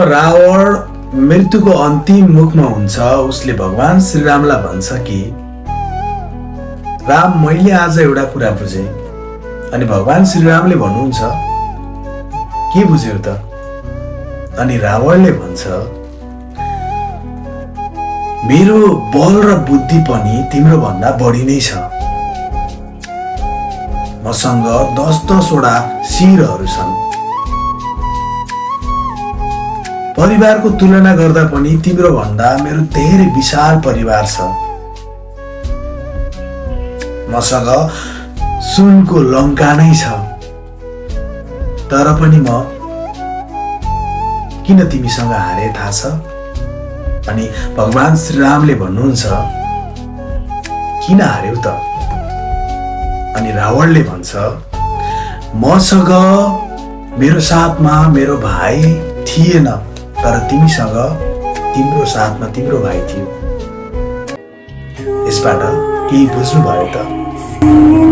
रावण मृत्युको अन्तिम मुखमा हुन्छ। उसले भगवान श्रीरामलाई भन्छ कि राम, मैले आज एउटा कुरा बुझे। अनि भगवान श्रीरामले भन्नुहुन्छ, के बुझ्यौ त? अनि रावणले भन्छ, मेरो बल र बुद्धि पनि तिम्रो भन्दा बढी नै छ। मसँग 10-10वटा शिरहरू छन्। परिवारको तुलना गर्दा पनि तिम्रो भन्दा मेरो धेरै विशाल परिवार छ। मसँग सुनको लङ्का नै छ। तर पनि म किन तिमीसँग हारे थाहा छ? अनि भगवान श्रीरामले भन्नुहुन्छ, किन हार्यौ त? अनि रावणले भन्छ, मसँग मेरो साथमा मेरो भाइ थिएन, तर तिमीसँग तिम्रो साथमा तिम्रो भाइ थियो। यसबाट केही बुझ्नु भयो त?